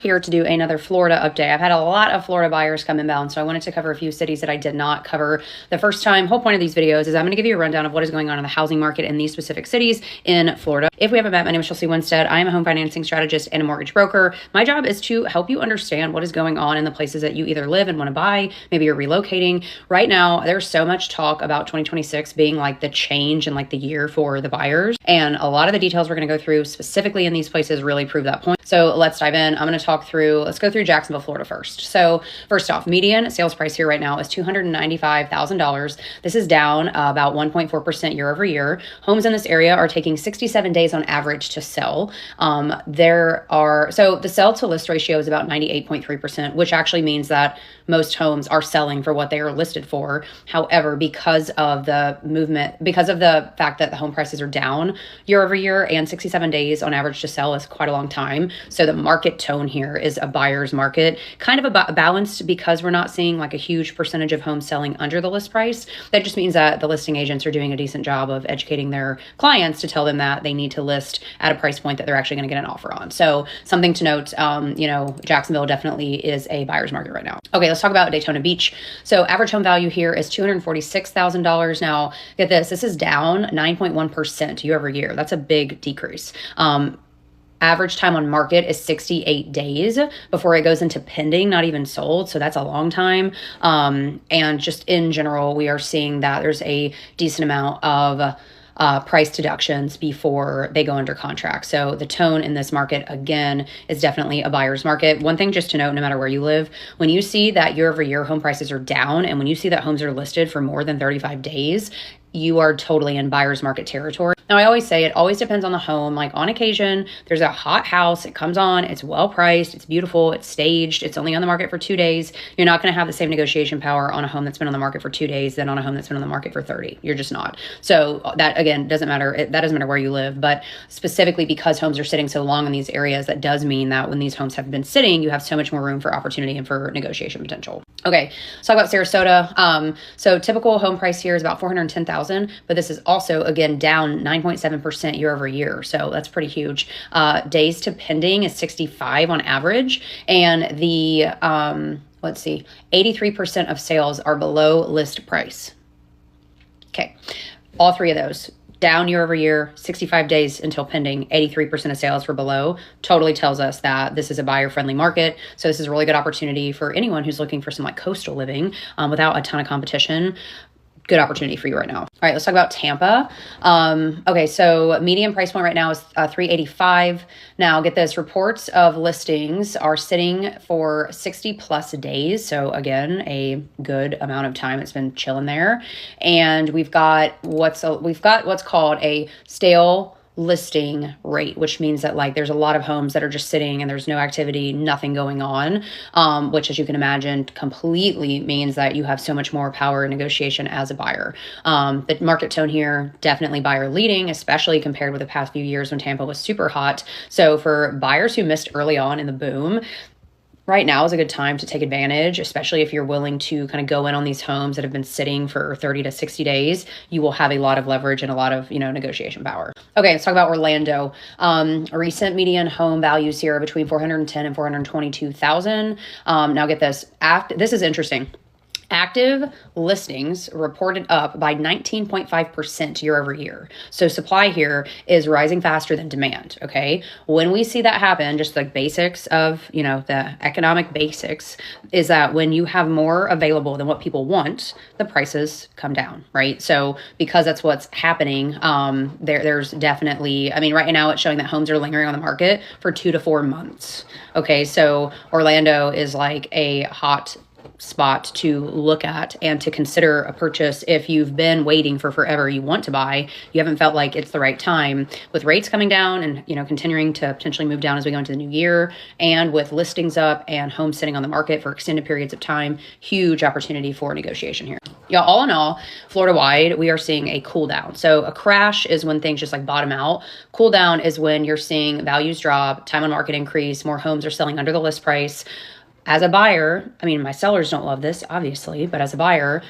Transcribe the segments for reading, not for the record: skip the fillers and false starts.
Here to do another Florida update. I've had a lot of Florida buyers come inbound, so I wanted to cover a few cities that I did not cover the first time. Whole point of these videos is I'm going to give you a rundown of what is going on in the housing market in these specific cities in Florida. If we haven't met, my name is Chelsea Winstead. I am a home financing strategist and a mortgage broker. My job is to help you understand what is going on in the places that you either live and want to buy. Maybe you're relocating. Right now, there's so much talk about 2026 being like the change and like the year for the buyers. And a lot of the details we're going to go through specifically in these places really prove that point. So let's dive in. I'm going to let's go through Jacksonville, Florida first. So first off, median sales price here right now is $295,000. This is down about 1.4% year over year. Homes in this area are taking 67 days on average to sell. So the sell to list ratio is about 98.3%, which actually means that most homes are selling for what they are listed for. However, because of the fact that the home prices are down year over year and 67 days on average to sell is quite a long time. So the market tone here is a buyer's market, kind of balanced because we're not seeing like a huge percentage of homes selling under the list price. That just means that the listing agents are doing a decent job of educating their clients to tell them that they need to list at a price point that they're actually going to get an offer on. So something to note, Jacksonville definitely is a buyer's market right now. Okay, let's talk about Daytona Beach. So average home value here is $246,000. Now, get this is down 9.1% year over year. That's a big decrease. Average time on market is 68 days before it goes into pending, not even sold. So that's a long time. And just in general, we are seeing that there's a decent amount of price deductions before they go under contract. So the tone in this market, again, is definitely a buyer's market. One thing just to note, no matter where you live, when you see that year over year home prices are down and when you see that homes are listed for more than 35 days, you are totally in buyer's market territory. Now, I always say it always depends on the home. Like on occasion, there's a hot house, it comes on, it's well priced, it's beautiful, it's staged, it's only on the market for 2 days. You're not going to have the same negotiation power on a home that's been on the market for 2 days than on a home that's been on the market for 30. You're just not. So that, again, doesn't matter. That doesn't matter where you live, but specifically because homes are sitting so long in these areas, that does mean that when these homes have been sitting, you have so much more room for opportunity and for negotiation potential. Okay, let's talk about Sarasota. So typical home price here is about $410,000, but this is also, again, down 9.7% year over year. So that's pretty huge. Days to pending is 65 on average. And the, 83% of sales are below list price. Okay, all three of those. Down year over year, 65 days until pending, 83% of sales were below. Totally tells us that this is a buyer-friendly market. So this is a really good opportunity for anyone who's looking for some like coastal living without a ton of competition. Good opportunity for you right now. All right, let's talk about Tampa. Okay, so median price point right now is $385,000. Now, get this: reports of listings are sitting for 60 plus days. So again, a good amount of time. It's been chilling there, and we've got what's called a stale listing rate, which means that like there's a lot of homes that are just sitting and there's no activity, nothing going on, which, as you can imagine, completely means that you have so much more power in negotiation as a buyer. The market tone here, definitely buyer leading, especially compared with the past few years when Tampa was super hot. So for buyers who missed early on in the boom, right now is a good time to take advantage, especially if you're willing to kind of go in on these homes that have been sitting for 30 to 60 days. You will have a lot of leverage and a lot of, negotiation power. Okay, let's talk about Orlando. Recent median home values here are between $410,000 and $422,000. Now get this. This is interesting. Active listings reported up by 19.5% year over year. So supply here is rising faster than demand, okay? When we see that happen, just the basics of, the economic basics is that when you have more available than what people want, the prices come down, right? So because that's what's happening, there's definitely, right now it's showing that homes are lingering on the market for 2 to 4 months, okay? So Orlando is like a hot spot to look at and to consider a purchase. If you've been waiting for forever, you want to buy, you haven't felt like it's the right time. With rates coming down and continuing to potentially move down as we go into the new year, and with listings up and homes sitting on the market for extended periods of time, huge opportunity for negotiation here. Yeah, all in all, Florida wide, we are seeing a cool down. So a crash is when things just like bottom out. Cool down is when you're seeing values drop, time on market increase, more homes are selling under the list price. As a buyer, my sellers don't love this, obviously, but as a buyer,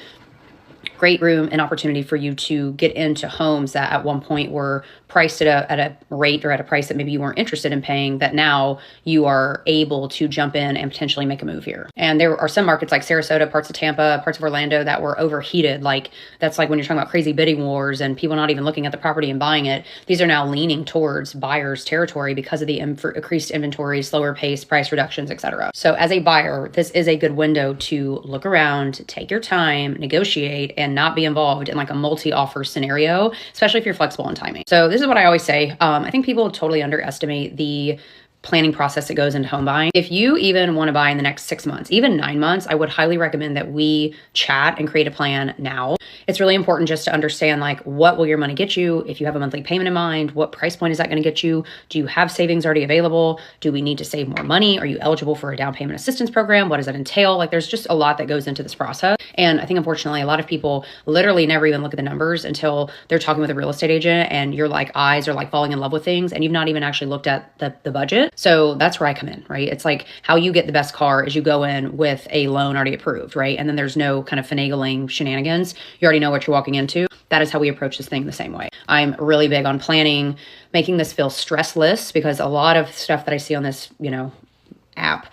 great room and opportunity for you to get into homes that at one point were priced at a rate or at a price that maybe you weren't interested in paying, that now you are able to jump in and potentially make a move here. And there are some markets like Sarasota, parts of Tampa, parts of Orlando that were overheated. Like that's like when you're talking about crazy bidding wars and people not even looking at the property and buying it. These are now leaning towards buyers territory because of the increased inventory, slower pace, price reductions, etc. So as a buyer, this is a good window to look around, take your time, negotiate, and not be involved in like a multi-offer scenario, especially if you're flexible in timing. So this is what I always say. I think people totally underestimate the planning process that goes into home buying. If you even want to buy in the next 6 months, even 9 months, I would highly recommend that we chat and create a plan now. It's really important just to understand like what will your money get you? If you have a monthly payment in mind, what price point is that going to get you? Do you have savings already available? Do we need to save more money? Are you eligible for a down payment assistance program? What does that entail? Like there's just a lot that goes into this process. And I think unfortunately a lot of people literally never even look at the numbers until they're talking with a real estate agent and your like eyes are like falling in love with things and you've not even actually looked at the budget. So that's where I come in, right? It's like how you get the best car is you go in with a loan already approved, right? And then there's no kind of finagling shenanigans. You already know what you're walking into. That is how we approach this thing the same way. I'm really big on planning, making this feel stressless, because a lot of stuff that I see on this, app,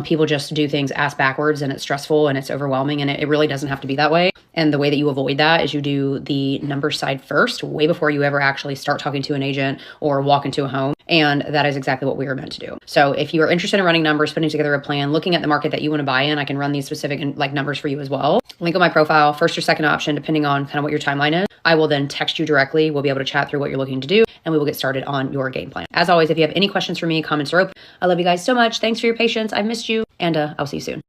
people just do things ass backwards and it's stressful and it's overwhelming, and it really doesn't have to be that way. And the way that you avoid that is you do the numbers side first, way before you ever actually start talking to an agent or walk into a home. And that is exactly what we are meant to do. So if you are interested in running numbers, putting together a plan, looking at the market that you want to buy in, I can run these specific like numbers for you as well. Link on my profile, first or second option, depending on kind of what your timeline is. I will then text you directly. We'll be able to chat through what you're looking to do, and we will get started on your game plan. As always, if you have any questions for me, comments are open. I love you guys so much. Thanks for your patience. I've missed you, and I'll see you soon.